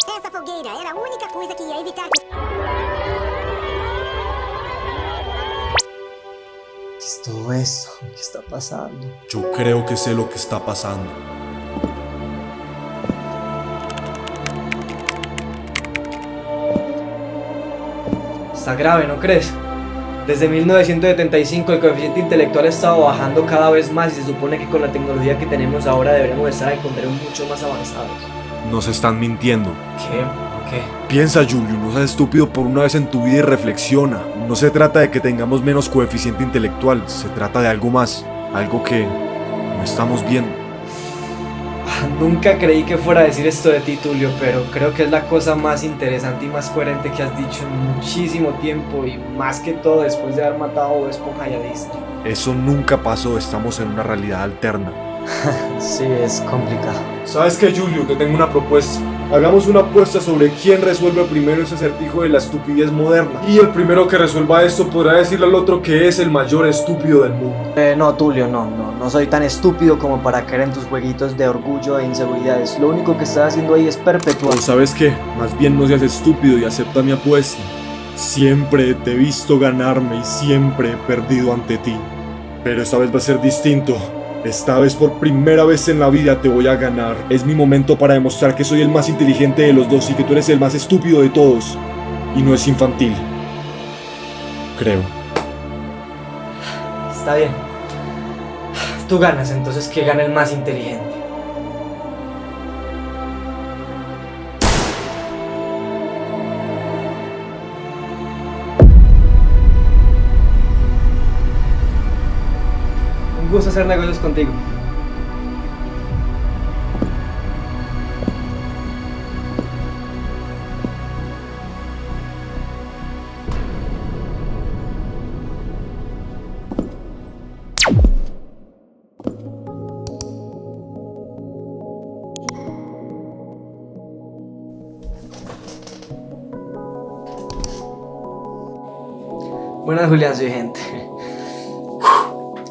Essa fogueira era a única coisa que ia evitar que... ¿Qué es todo esto? ¿Qué está pasando? Yo creo que sé lo que está pasando. Está grave, ¿no crees? Desde 1975 el coeficiente intelectual ha estado bajando cada vez más y se supone que con la tecnología que tenemos ahora deberíamos estar en condiciones mucho más avanzados. Nos están mintiendo. ¿Qué? ¿Qué? Piensa, Julio, no seas estúpido por una vez en tu vida y reflexiona. No se trata de que tengamos menos coeficiente intelectual, se trata de algo más, algo que no estamos viendo. Nunca creí que fuera a decir esto de ti, Tulio, pero creo que es la cosa más interesante y más coherente que has dicho en muchísimo tiempo, y más que todo después de haber matado a Bob Esponja y a Disney. Eso nunca pasó, estamos en una realidad alterna. Sí, es complicado. ¿Sabes qué, Julio? Te tengo una propuesta. Hagamos una apuesta sobre quién resuelve primero ese acertijo de la estupidez moderna. Y el primero que resuelva esto podrá decirle al otro que es el mayor estúpido del mundo. No, Tulio, no soy tan estúpido como para caer en tus jueguitos de orgullo e inseguridades. Lo único que estás haciendo ahí es perpetuar. ¿O sabes qué? Más bien no seas estúpido y acepta mi apuesta. Siempre te he visto ganarme y siempre he perdido ante ti. Pero esta vez va a ser distinto. Esta vez por primera vez en la vida te voy a ganar. Es mi momento para demostrar que soy el más inteligente de los dos y que tú eres el más estúpido de todos. Y no es infantil. Creo. Está bien. Tú ganas, entonces que gane el más inteligente. Un gusto hacer negocios contigo. Buenas, Julián, soy gente.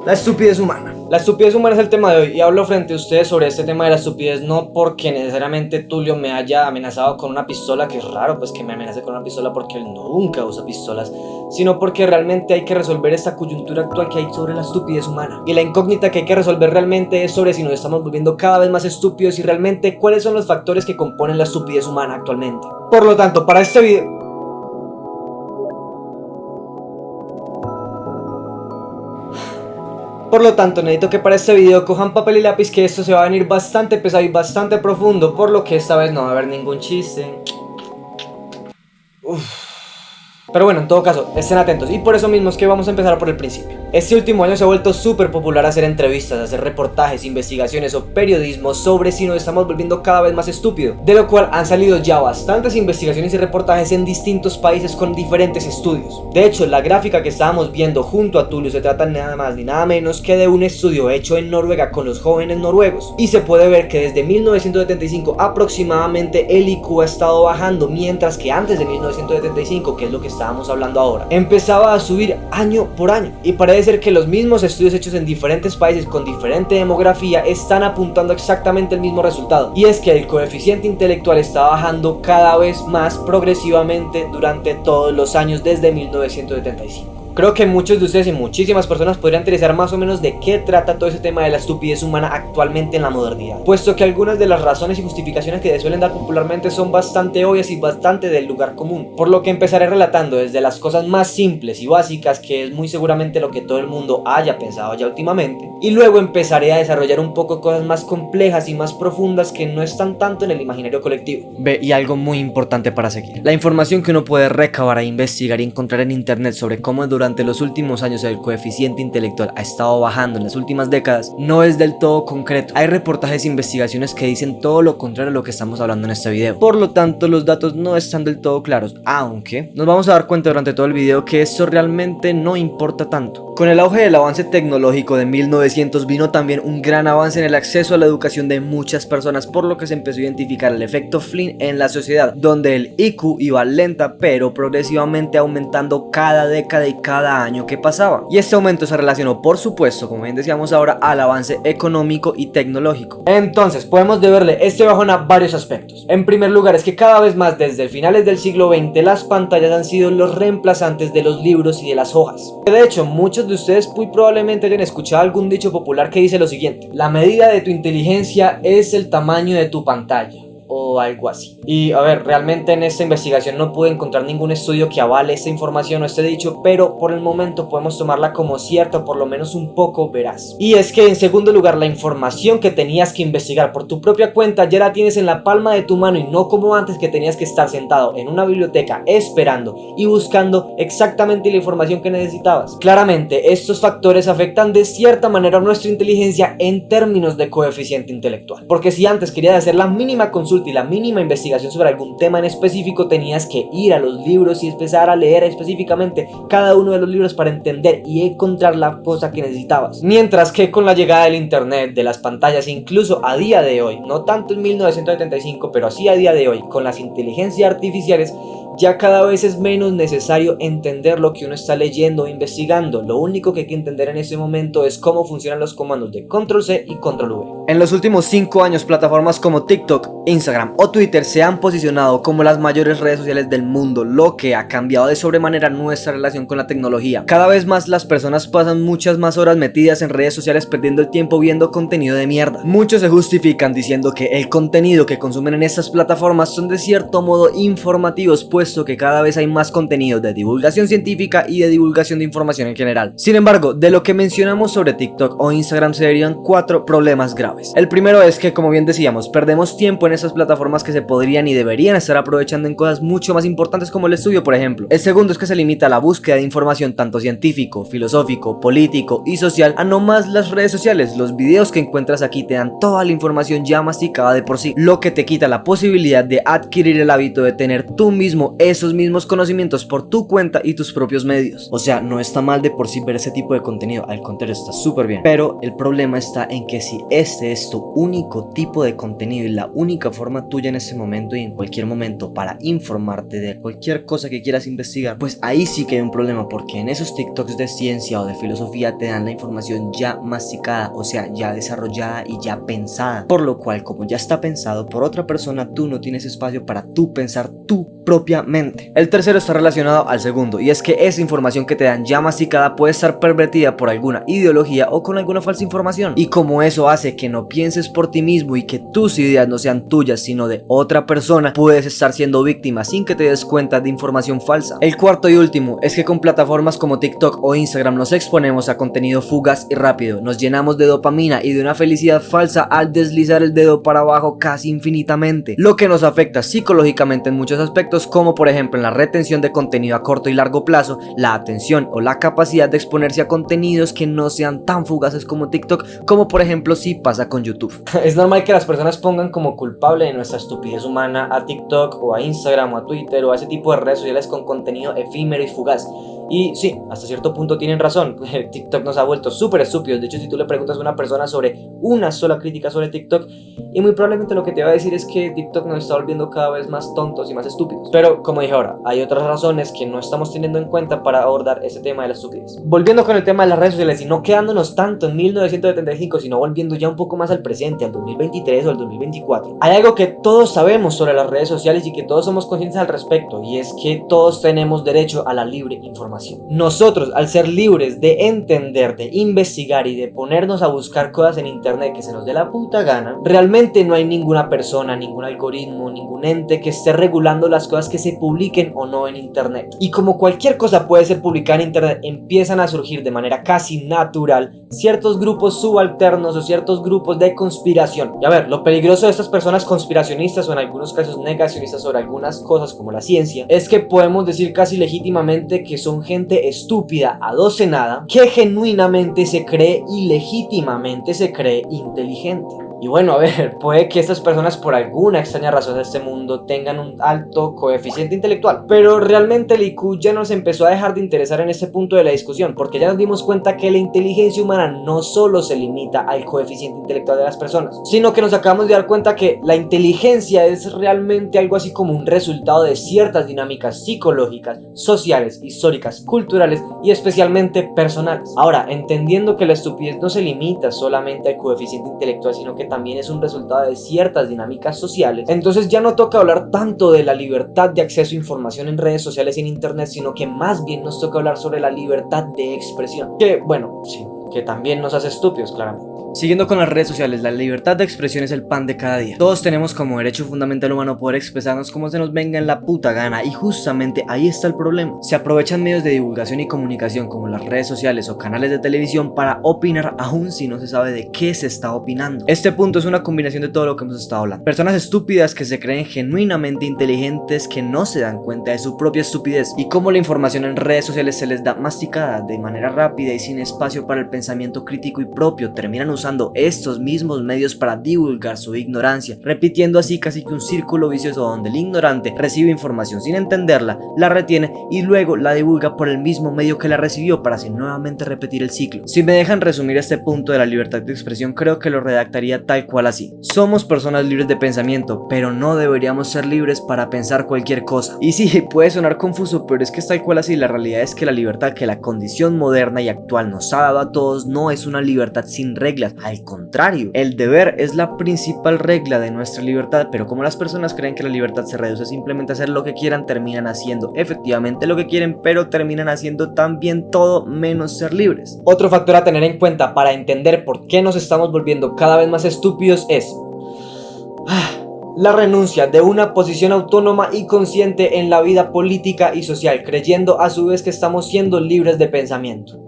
La estupidez humana. La estupidez humana es el tema de hoy y hablo frente a ustedes sobre este tema de la estupidez no porque necesariamente Tulio me haya amenazado con una pistola, que es raro pues que me amenace con una pistola porque él nunca usa pistolas, sino porque realmente hay que resolver esta coyuntura actual que hay sobre la estupidez humana. Y la incógnita que hay que resolver realmente es sobre si nos estamos volviendo cada vez más estúpidos y realmente cuáles son los factores que componen la estupidez humana actualmente. Por lo tanto, para este video... Por lo tanto, necesito que para este video cojan papel y lápiz, que esto se va a venir bastante pesado y bastante profundo, por lo que esta vez no va a haber ningún chiste. Pero bueno, en todo caso, estén atentos, y por eso mismo es que vamos a empezar por el principio. Este último año se ha vuelto súper popular hacer entrevistas, hacer reportajes, investigaciones o periodismo sobre si nos estamos volviendo cada vez más estúpidos, de lo cual han salido ya bastantes investigaciones y reportajes en distintos países con diferentes estudios. De hecho, la gráfica que estábamos viendo junto a Tulio se trata nada más ni nada menos que de un estudio hecho en Noruega con los jóvenes noruegos, y se puede ver que desde 1975 aproximadamente el IQ ha estado bajando, mientras que antes de 1975, que es lo que estábamos hablando ahora, empezaba a subir año por año. Y parece ser que los mismos estudios hechos en diferentes países con diferente demografía están apuntando exactamente el mismo resultado, y es que el coeficiente intelectual está bajando cada vez más progresivamente durante todos los años desde 1975. Creo que muchos de ustedes y muchísimas personas podrían interesar más o menos de qué trata todo ese tema de la estupidez humana actualmente en la modernidad, puesto que algunas de las razones y justificaciones que se suelen dar popularmente son bastante obvias y bastante del lugar común, por lo que empezaré relatando desde las cosas más simples y básicas, que es muy seguramente lo que todo el mundo haya pensado ya últimamente, y luego empezaré a desarrollar un poco cosas más complejas y más profundas que no están tanto en el imaginario colectivo. Ve, y algo muy importante para seguir: la información que uno puede recabar e investigar y encontrar en internet sobre cómo durante los últimos años el coeficiente intelectual ha estado bajando en las últimas décadas no es del todo concreto. Hay reportajes e investigaciones que dicen todo lo contrario a lo que estamos hablando en este video. Por lo tanto, los datos no están del todo claros, aunque nos vamos a dar cuenta durante todo el video que esto realmente no importa tanto. Con el auge del avance tecnológico de 1900 vino también un gran avance en el acceso a la educación de muchas personas, por lo que se empezó a identificar el efecto Flynn en la sociedad, donde el IQ iba lenta pero progresivamente aumentando cada década y cada año que pasaba. Y este aumento se relacionó, por supuesto, como bien decíamos ahora, al avance económico y tecnológico. Entonces, podemos deberle este bajón a varios aspectos. En primer lugar, es que cada vez más desde finales del siglo XX las pantallas han sido los reemplazantes de los libros y de las hojas. De hecho, muchos de ustedes muy probablemente hayan escuchado algún dicho popular que dice lo siguiente: la medida de tu inteligencia es el tamaño de tu pantalla, o algo así. Y a ver, realmente en esta investigación no pude encontrar ningún estudio que avale esta información o este dicho, pero por el momento podemos tomarla como cierta o por lo menos un poco veraz. Y es que en segundo lugar, la información que tenías que investigar por tu propia cuenta ya la tienes en la palma de tu mano, y no como antes que tenías que estar sentado en una biblioteca esperando y buscando exactamente la información que necesitabas. Claramente estos factores afectan de cierta manera a nuestra inteligencia en términos de coeficiente intelectual, porque si antes querías hacer la mínima consulta y la mínima investigación sobre algún tema en específico, tenías que ir a los libros y empezar a leer específicamente cada uno de los libros para entender y encontrar la cosa que necesitabas. Mientras que con la llegada del internet, de las pantallas, incluso a día de hoy, no tanto en 1975, pero así a día de hoy, con las inteligencias artificiales, ya cada vez es menos necesario entender lo que uno está leyendo o investigando. Lo único que hay que entender en ese momento es cómo funcionan los comandos de Control-C y Control-V. En los últimos 5 años, plataformas como TikTok, Instagram o Twitter se han posicionado como las mayores redes sociales del mundo, lo que ha cambiado de sobremanera nuestra relación con la tecnología. Cada vez más las personas pasan muchas más horas metidas en redes sociales, perdiendo el tiempo viendo contenido de mierda. Muchos se justifican diciendo que el contenido que consumen en estas plataformas son de cierto modo informativos, puesto que cada vez hay más contenido de divulgación científica y de divulgación de información en general. Sin embargo, de lo que mencionamos sobre TikTok o Instagram se derivan 4 problemas graves. El primero es que, como bien decíamos, perdemos tiempo en esas plataformas que se podrían y deberían estar aprovechando en cosas mucho más importantes como el estudio, por ejemplo. El segundo es que se limita la búsqueda de información tanto científico, filosófico, político y social a no más las redes sociales. Los videos que encuentras aquí te dan toda la información ya masticada de por sí, lo que te quita la posibilidad de adquirir el hábito de tener tú mismo esos mismos conocimientos por tu cuenta y tus propios medios. O sea, no está mal de por sí ver ese tipo de contenido, al contrario, está súper bien. Pero el problema está en que si este es tu único tipo de contenido y la única forma tuya en ese momento y en cualquier momento para informarte de cualquier cosa que quieras investigar, pues ahí sí que hay un problema, porque en esos TikToks de ciencia o de filosofía te dan la información ya masticada, o sea, ya desarrollada y ya pensada, por lo cual, como ya está pensado por otra persona, tú no tienes espacio para tú pensar tú propiamente. El tercero está relacionado al segundo, y es que esa información que te dan ya masticada puede estar pervertida por alguna ideología o con alguna falsa información, y como eso hace que no pienses por ti mismo y que tus ideas no sean tuyas sino de otra persona, puedes estar siendo víctima sin que te des cuenta de información falsa. El cuarto y último es que con plataformas como TikTok o Instagram nos exponemos a contenido fugaz y rápido, nos llenamos de dopamina y de una felicidad falsa al deslizar el dedo para abajo casi infinitamente, lo que nos afecta psicológicamente en muchos aspectos, como por ejemplo en la retención de contenido a corto y largo plazo, la atención o la capacidad de exponerse a contenidos que no sean tan fugaces como TikTok, como por ejemplo si pasa con YouTube. Es normal que las personas pongan como culpable de nuestra estupidez humana a TikTok o a Instagram o a Twitter o a ese tipo de redes sociales con contenido efímero y fugaz. Y sí, hasta cierto punto tienen razón. TikTok nos ha vuelto súper estúpidos. De hecho, si tú le preguntas a una persona sobre una sola crítica sobre TikTok, y muy probablemente lo que te va a decir es que TikTok nos está volviendo cada vez más tontos y más estúpidos. Pero como dije ahora, hay otras razones que no estamos teniendo en cuenta para abordar ese tema de la estupidez. Volviendo con el tema de las redes sociales y no quedándonos tanto en 1975, sino volviendo ya un poco más al presente, al 2023 o al 2024. Hay algo que todos sabemos sobre las redes sociales y que todos somos conscientes al respecto, y es que todos tenemos derecho a la libre información. Nosotros, al ser libres de entender, de investigar y de ponernos a buscar cosas en internet que se nos dé la puta gana, realmente no hay ninguna persona, ningún algoritmo, ningún ente que esté regulando las cosas que se publiquen o no en internet. Y como cualquier cosa puede ser publicada en internet, empiezan a surgir de manera casi natural ciertos grupos subalternos o ciertos grupos de conspiración. Y a ver, lo peligroso de estas personas conspiracionistas o en algunos casos negacionistas sobre algunas cosas como la ciencia es que podemos decir casi legítimamente que son gente estúpida, adocenada, que genuinamente se cree y legítimamente se cree inteligente. Y bueno, a ver, puede que estas personas por alguna extraña razón de este mundo tengan un alto coeficiente intelectual, pero realmente el IQ ya nos empezó a dejar de interesar en este punto de la discusión, porque ya nos dimos cuenta que la inteligencia humana no solo se limita al coeficiente intelectual de las personas, sino que nos acabamos de dar cuenta que la inteligencia es realmente algo así como un resultado de ciertas dinámicas psicológicas, sociales, históricas, culturales y especialmente personales. Ahora, entendiendo que la estupidez no se limita solamente al coeficiente intelectual, sino que también es un resultado de ciertas dinámicas sociales, entonces ya no toca hablar tanto de la libertad de acceso a información en redes sociales y en internet, sino que más bien nos toca hablar sobre la libertad de expresión, que bueno, sí, que también nos hace estúpidos, claramente. Siguiendo con las redes sociales, la libertad de expresión es el pan de cada día. Todos tenemos como derecho fundamental humano poder expresarnos como se nos venga en la puta gana, y justamente ahí está el problema. Se aprovechan medios de divulgación y comunicación como las redes sociales o canales de televisión para opinar aún si no se sabe de qué se está opinando. Este punto es una combinación de todo lo que hemos estado hablando. Personas estúpidas que se creen genuinamente inteligentes, que no se dan cuenta de su propia estupidez y cómo la información en redes sociales se les da masticada de manera rápida y sin espacio para el pensamiento crítico y propio, terminan usando estos mismos medios para divulgar su ignorancia, repitiendo así casi que un círculo vicioso donde el ignorante recibe información sin entenderla, la retiene y luego la divulga por el mismo medio que la recibió para así nuevamente repetir el ciclo. Si me dejan resumir este punto de la libertad de expresión, creo que lo redactaría tal cual así: somos personas libres de pensamiento, pero no deberíamos ser libres para pensar cualquier cosa. Y sí, puede sonar confuso, pero es que es tal cual así. La realidad es que la libertad que la condición moderna y actual nos ha dado a todos no es una libertad sin reglas. Al contrario, el deber es la principal regla de nuestra libertad, pero como las personas creen que la libertad se reduce simplemente a hacer lo que quieran, terminan haciendo efectivamente lo que quieren, pero terminan haciendo también todo menos ser libres. Otro factor a tener en cuenta para entender por qué nos estamos volviendo cada vez más estúpidos es la renuncia de una posición autónoma y consciente en la vida política y social, creyendo a su vez que estamos siendo libres de pensamiento.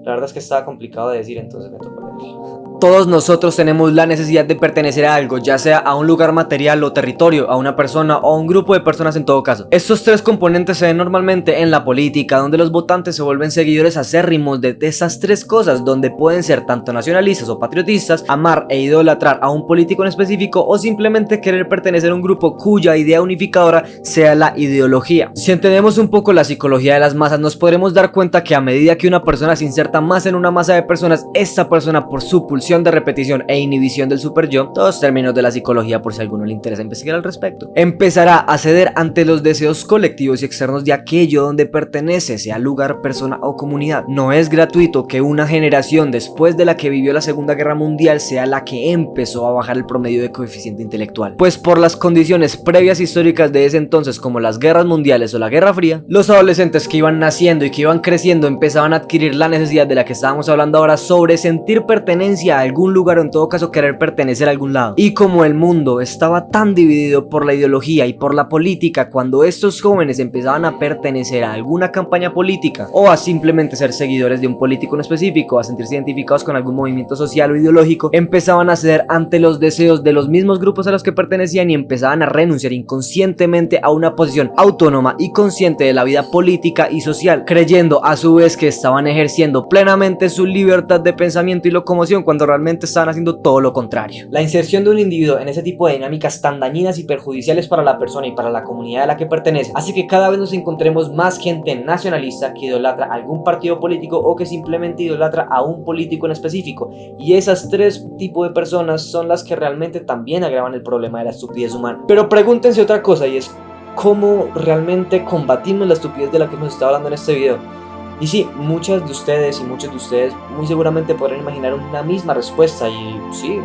La verdad es que estaba complicado de decir, entonces me tocó leerlo. Todos nosotros tenemos la necesidad de pertenecer a algo, ya sea a un lugar material o territorio, a una persona o a un grupo de personas en todo caso. Estos tres componentes se ven normalmente en la política, donde los votantes se vuelven seguidores acérrimos de esas tres cosas, donde pueden ser tanto nacionalistas o patriotistas, amar e idolatrar a un político en específico o simplemente querer pertenecer a un grupo cuya idea unificadora sea la ideología. Si entendemos un poco la psicología de las masas, nos podremos dar cuenta que a medida que una persona se inserta más en una masa de personas, esta persona, por su pulsión de repetición e inhibición del superyo, todos términos de la psicología por si a alguno le interesa investigar al respecto, empezará a ceder ante los deseos colectivos y externos de aquello donde pertenece, sea lugar, persona o comunidad. No es gratuito que una generación después de la que vivió la Segunda Guerra Mundial sea la que empezó a bajar el promedio de coeficiente intelectual, pues por las condiciones previas históricas de ese entonces, como las guerras mundiales o la Guerra Fría, los adolescentes que iban naciendo y que iban creciendo empezaban a adquirir la necesidad de la que estábamos hablando ahora, sobre sentir pertenencia a algún lugar o en todo caso querer pertenecer a algún lado. Y como el mundo estaba tan dividido por la ideología y por la política, cuando estos jóvenes empezaban a pertenecer a alguna campaña política o a simplemente ser seguidores de un político en específico, a sentirse identificados con algún movimiento social o ideológico, empezaban a ceder ante los deseos de los mismos grupos a los que pertenecían y empezaban a renunciar inconscientemente a una posición autónoma y consciente de la vida política y social, creyendo a su vez que estaban ejerciendo plenamente su libertad de pensamiento y locomoción, cuando realmente estaban haciendo todo lo contrario. La inserción de un individuo en ese tipo de dinámicas tan dañinas y perjudiciales para la persona y para la comunidad a la que pertenece hace que cada vez nos encontremos más gente nacionalista que idolatra a algún partido político o que simplemente idolatra a un político en específico, y esas tres tipos de personas son las que realmente también agravan el problema de la estupidez humana. Pero pregúntense otra cosa, y es cómo realmente combatimos la estupidez de la que hemos estado hablando en este video. Y sí, muchas de ustedes y muchos de ustedes muy seguramente podrán imaginar una misma respuesta, y sí,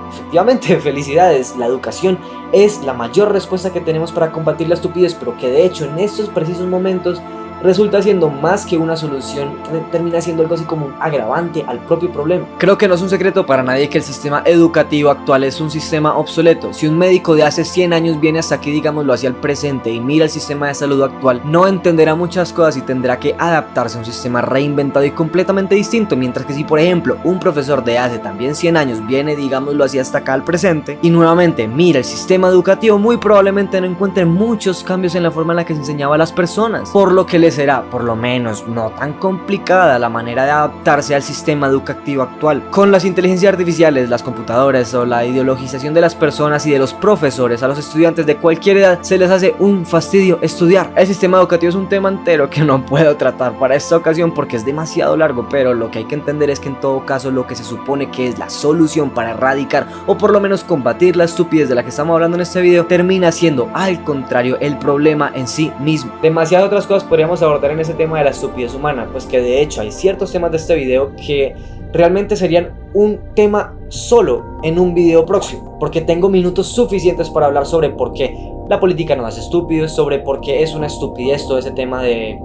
efectivamente, felicidades, la educación es la mayor respuesta que tenemos para combatir la estupidez, pero que de hecho en estos precisos momentos resulta siendo más que una solución, termina siendo algo así como un agravante al propio problema. Creo que no es un secreto para nadie que el sistema educativo actual es un sistema obsoleto. Si un médico de hace 100 años viene hasta aquí, digámoslo, hacia el presente y mira el sistema de salud actual, no entenderá muchas cosas y tendrá que adaptarse a un sistema reinventado y completamente distinto, mientras que si por ejemplo un profesor de hace también 100 años viene, digámoslo así, hasta acá al presente y nuevamente mira el sistema educativo, muy probablemente no encuentre muchos cambios en la forma en la que se enseñaba a las personas, por lo que les será, por lo menos no tan complicada, la manera de adaptarse al sistema educativo actual. Con las inteligencias artificiales, las computadoras o la ideologización de las personas y de los profesores, a los estudiantes de cualquier edad se les hace un fastidio estudiar. El sistema educativo es un tema entero que no puedo tratar para esta ocasión porque es demasiado largo, pero lo que hay que entender es que en todo caso lo que se supone que es la solución para erradicar o por lo menos combatir la estupidez de la que estamos hablando en este video termina siendo al contrario el problema en sí mismo. Demasiadas otras cosas podríamos abordar en ese tema de la estupidez humana, pues que de hecho hay ciertos temas de este video que realmente serían un tema solo en un video próximo, porque tengo minutos suficientes para hablar sobre por qué la política nos hace estúpidos, sobre por qué es una estupidez todo ese tema de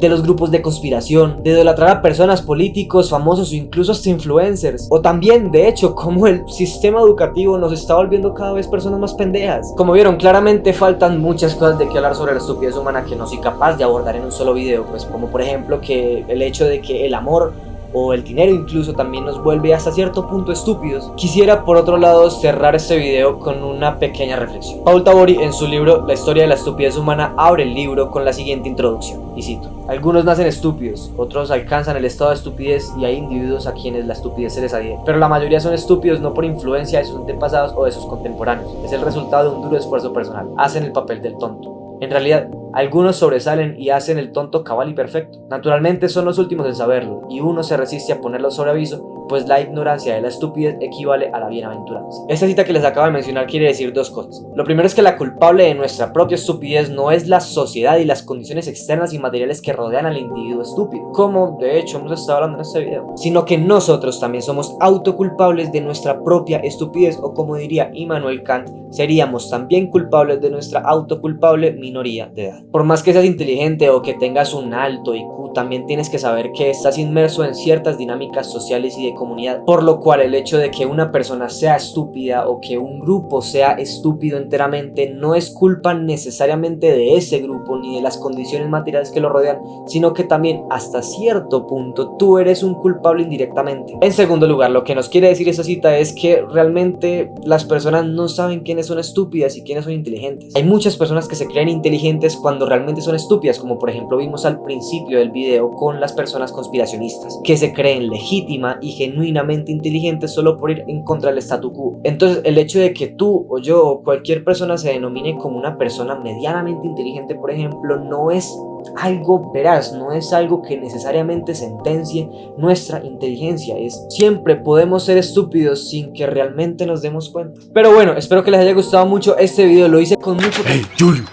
los grupos de conspiración, de idolatrar a personas, políticos, famosos o incluso hasta influencers, o también de hecho cómo el sistema educativo nos está volviendo cada vez personas más pendejas. Como vieron, claramente faltan muchas cosas de que hablar sobre la estupidez humana que no soy capaz de abordar en un solo video, pues como por ejemplo que el hecho de que el amor o el dinero incluso también nos vuelve hasta cierto punto estúpidos. Quisiera por otro lado cerrar este video con una pequeña reflexión. Paul Tabori en su libro La historia de la estupidez humana abre el libro con la siguiente introducción, y cito: algunos nacen estúpidos, otros alcanzan el estado de estupidez y hay individuos a quienes la estupidez se les adhiere, pero la mayoría son estúpidos no por influencia de sus antepasados o de sus contemporáneos, es el resultado de un duro esfuerzo personal, hacen el papel del tonto. En realidad, algunos sobresalen y hacen el tonto cabal y perfecto. Naturalmente son los últimos en saberlo, y uno se resiste a ponerlo sobre aviso, pues la ignorancia de la estupidez equivale a la bienaventuranza. Esta cita que les acabo de mencionar quiere decir dos cosas. Lo primero es que la culpable de nuestra propia estupidez no es la sociedad y las condiciones externas y materiales que rodean al individuo estúpido, como de hecho hemos estado hablando en este video, sino que nosotros también somos autoculpables de nuestra propia estupidez, o como diría Immanuel Kant, seríamos también culpables de nuestra autoculpable minoría de edad. Por más que seas inteligente o que tengas un alto IQ, también tienes que saber que estás inmerso en ciertas dinámicas sociales y de comunidad, por lo cual el hecho de que una persona sea estúpida o que un grupo sea estúpido enteramente no es culpa necesariamente de ese grupo ni de las condiciones materiales que lo rodean, sino que también hasta cierto punto tú eres un culpable indirectamente. En segundo lugar, lo que nos quiere decir esa cita es que realmente las personas no saben quiénes son estúpidas y quiénes son inteligentes. Hay muchas personas que se creen inteligentes cuando realmente son estúpidas, como por ejemplo vimos al principio del video con las personas conspiracionistas, que se creen legítima y genuinamente inteligentes solo por ir en contra del statu quo. Entonces el hecho de que tú o yo o cualquier persona se denomine como una persona medianamente inteligente, por ejemplo, no es algo veraz, no es algo que necesariamente sentencie nuestra inteligencia. Siempre podemos ser estúpidos sin que realmente nos demos cuenta. Pero bueno, espero que les haya gustado mucho este video, lo hice con mucho... ¡Hey, Julio!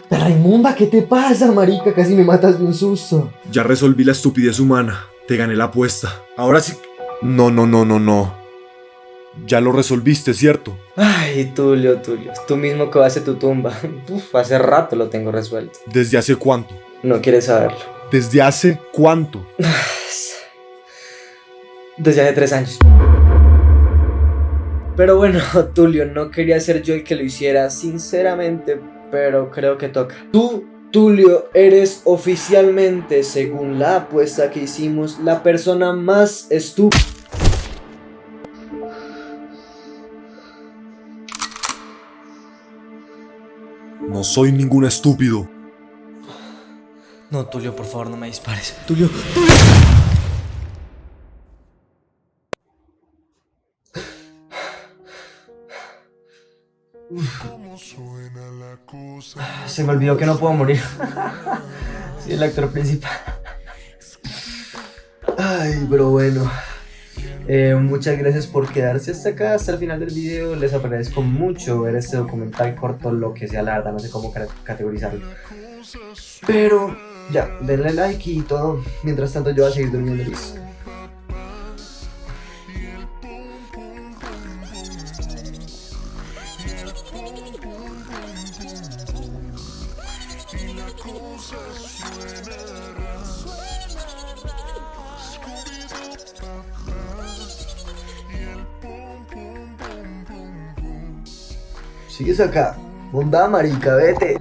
Raimunda, ¿qué te pasa, marica? Casi me matas de un susto. Ya resolví la estupidez humana, te gané la apuesta. Ahora sí... No. Ya lo resolviste, ¿cierto? Ay, Tulio, tú mismo cavaste tu tumba. Hace rato lo tengo resuelto. ¿Desde hace cuánto? No quieres saberlo. ¿Desde hace cuánto? Desde hace 3 años. Pero bueno, Tulio, no quería ser yo el que lo hiciera, sinceramente, pero creo que toca. Tú, Tulio, eres oficialmente, según la apuesta que hicimos, la persona más estúpida. No soy ningún estúpido. No, Tulio, por favor, no me dispares. Tulio. Se me olvidó que no puedo morir. Soy el actor principal. Ay, pero bueno. Muchas gracias por quedarse hasta acá, hasta el final del video. Les agradezco mucho ver este documental corto, lo que sea, la verdad no sé cómo categorizarlo. Pero ya, denle like y todo. Mientras tanto yo voy a seguir durmiendo, listo. Sigues acá. Onda, marica, vete.